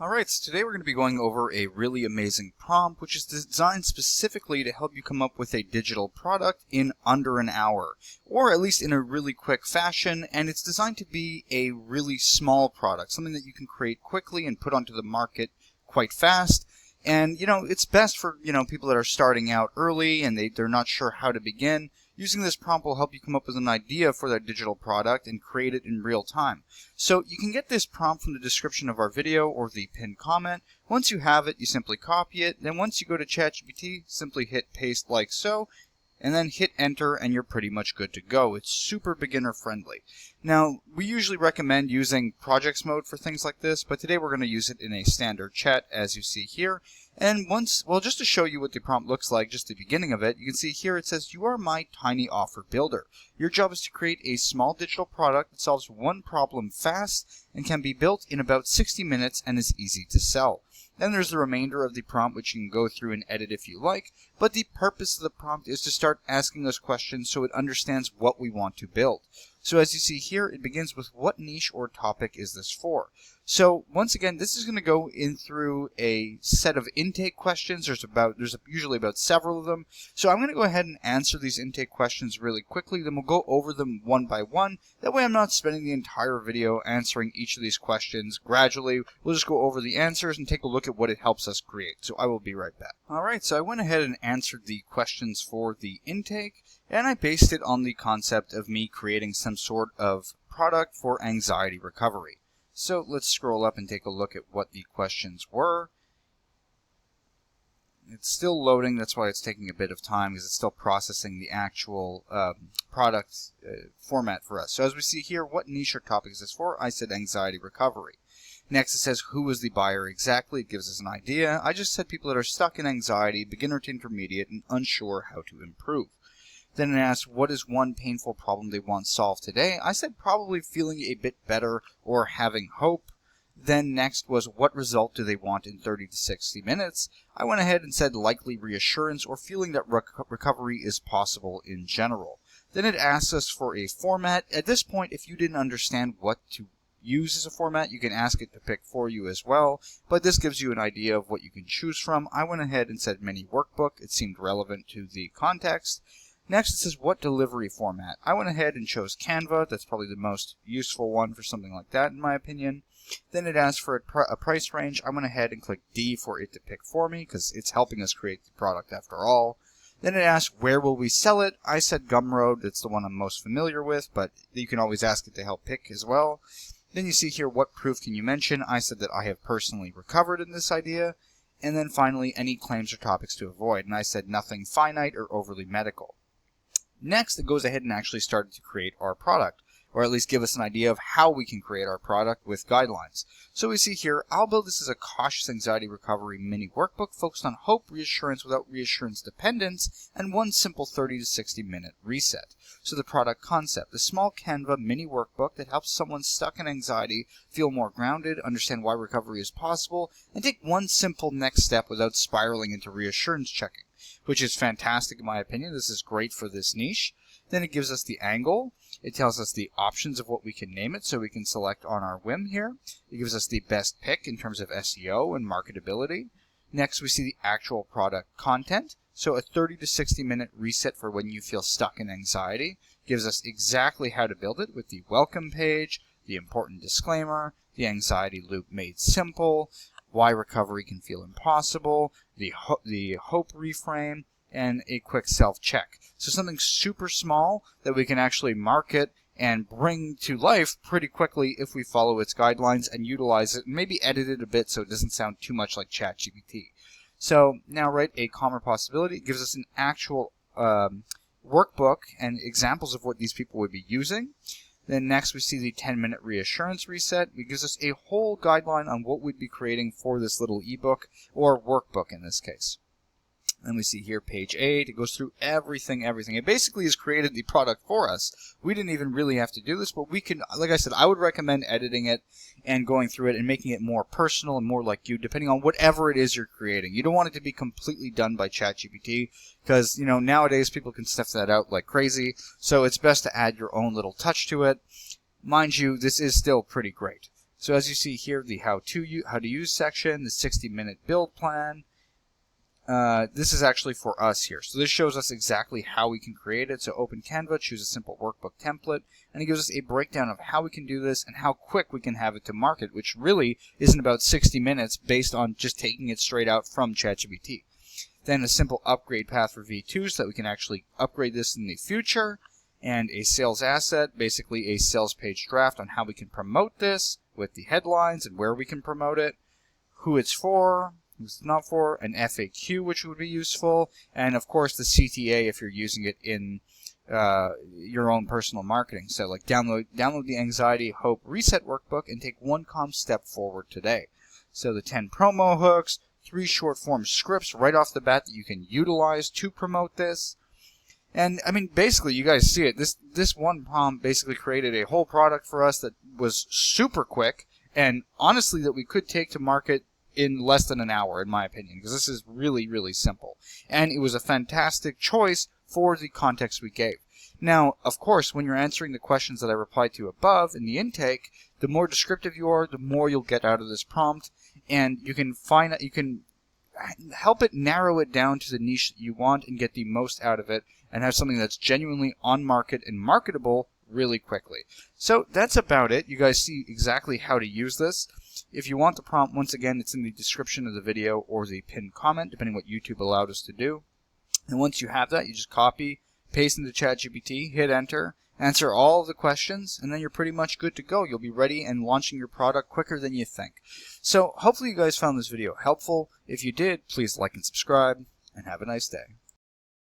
Alright, so today we're going to be going over a really amazing prompt which is designed specifically to help you come up with a digital product in under an hour, or at least in a really quick fashion, and it's designed to be a really small product, something that you can create quickly and put onto the market quite fast. And, it's best for, people that are starting out early and they're not sure how to begin. Using this prompt will help you come up with an idea for that digital product and create it in real time. So you can get this prompt from the description of our video or the pinned comment. Once you have it, you simply copy it. Then once you go to ChatGPT, simply hit paste like so, and then hit enter, and you're pretty much good to go. It's super beginner friendly. Now, we usually recommend using projects mode for things like this, but today we're going to use it in a standard chat, as you see here. And just to show you what the prompt looks like, just the beginning of it, you can see here it says, "You are my tiny offer builder. Your job is to create a small digital product that solves one problem fast and can be built in about 60 minutes and is easy to sell." Then there's the remainder of the prompt, which you can go through and edit if you like, but the purpose of the prompt is to start asking us questions so it understands what we want to build. So as you see here, it begins with what niche or topic is this for? So once again, this is going to go in through a set of intake questions. There's usually about several of them. So I'm going to go ahead and answer these intake questions really quickly. Then we'll go over them one by one. That way I'm not spending the entire video answering each of these questions gradually. We'll just go over the answers and take a look at what it helps us create. So I will be right back. Alright, so I went ahead and answered the questions for the intake, and I based it on the concept of me creating some sort of product for anxiety recovery. So let's scroll up and take a look at what the questions were. It's still loading, that's why it's taking a bit of time, because it's still processing the actual product format for us. So as we see here, what niche or topic is this for? I said anxiety recovery. Next it says, who is the buyer exactly? It gives us an idea. I just said people that are stuck in anxiety, beginner to intermediate, and unsure how to improve. Then it asks, what is one painful problem they want solved today? I said probably feeling a bit better or having hope. Then next was, what result do they want in 30 to 60 minutes? I went ahead and said likely reassurance or feeling that recovery is possible in general. Then it asks us for a format. At this point, if you didn't understand what to use as a format, you can ask it to pick for you as well, but this gives you an idea of what you can choose from. I went ahead and said mini workbook. It seemed relevant to the context. Next it says, what delivery format? I went ahead and chose Canva. That's probably the most useful one for something like that in my opinion. Then it asked for a price range. I went ahead and clicked D for it to pick for me because it's helping us create the product after all. Then it asked, where will we sell it? I said Gumroad. That's the one I'm most familiar with, but you can always ask it to help pick as well. Then you see here, what proof can you mention? I said that I have personally recovered in this idea. And then finally, any claims or topics to avoid. And I said nothing finite or overly medical. Next, it goes ahead and actually started to create our product, or at least give us an idea of how we can create our product with guidelines. So we see here, I'll build this as a cautious anxiety recovery mini workbook focused on hope, reassurance without reassurance dependence, and one simple 30 to 60 minute reset. So the product concept, a small Canva mini workbook that helps someone stuck in anxiety feel more grounded, understand why recovery is possible, and take one simple next step without spiraling into reassurance checking, which is fantastic in my opinion. This is great for this niche. Then it gives us the angle. It tells us the options of what we can name it, so we can select on our whim here. It gives us the best pick in terms of SEO and marketability. Next, we see the actual product content. So a 30 to 60 minute reset for when you feel stuck in anxiety. Gives us exactly how to build it with the welcome page, the important disclaimer, the anxiety loop made simple, why recovery can feel impossible, the hope reframe, and a quick self-check. So something super small that we can actually market and bring to life pretty quickly if we follow its guidelines and utilize it and maybe edit it a bit so it doesn't sound too much like ChatGPT. So now write a calmer possibility. It gives us an actual workbook and examples of what these people would be using. Then next we see the 10-minute reassurance reset. It gives us a whole guideline on what we'd be creating for this little ebook or workbook in this case. Then we see here page 8. It goes through everything. It basically has created the product for us. We didn't even really have to do this, but we can, like I said, I would recommend editing it and going through it and making it more personal and more like you, depending on whatever it is you're creating. You don't want it to be completely done by ChatGPT because, nowadays people can sniff that out like crazy. So it's best to add your own little touch to it. Mind you, this is still pretty great. So as you see here, the how to use section, the 60-minute build plan. This is actually for us here. So this shows us exactly how we can create it. So open Canva, choose a simple workbook template, and it gives us a breakdown of how we can do this and how quick we can have it to market, which really isn't about 60 minutes based on just taking it straight out from ChatGPT. Then a simple upgrade path for V2 so that we can actually upgrade this in the future, and a sales asset, basically a sales page draft on how we can promote this with the headlines and where we can promote it, who it's for, it's not for, an FAQ which would be useful, and of course the CTA if you're using it in your own personal marketing. So like download the Anxiety Hope Reset Workbook and take one calm step forward today. So the 10 promo hooks, 3 short form scripts right off the bat that you can utilize to promote this. And I mean, basically, you guys see it. This one prompt basically created a whole product for us that was super quick, and honestly that we could take to market in less than an hour, in my opinion, because this is really, really simple. And it was a fantastic choice for the context we gave. Now, of course, when you're answering the questions that I replied to above in the intake, the more descriptive you are, the more you'll get out of this prompt, and you can help it narrow it down to the niche that you want and get the most out of it and have something that's genuinely on market and marketable really quickly. So that's about it. You guys see exactly how to use this. If you want the prompt, once again, it's in the description of the video or the pinned comment, depending what YouTube allowed us to do. And once you have that, you just copy, paste into ChatGPT, hit enter, answer all of the questions, and then you're pretty much good to go. You'll be ready and launching your product quicker than you think. So hopefully you guys found this video helpful. If you did, please like and subscribe, and have a nice day.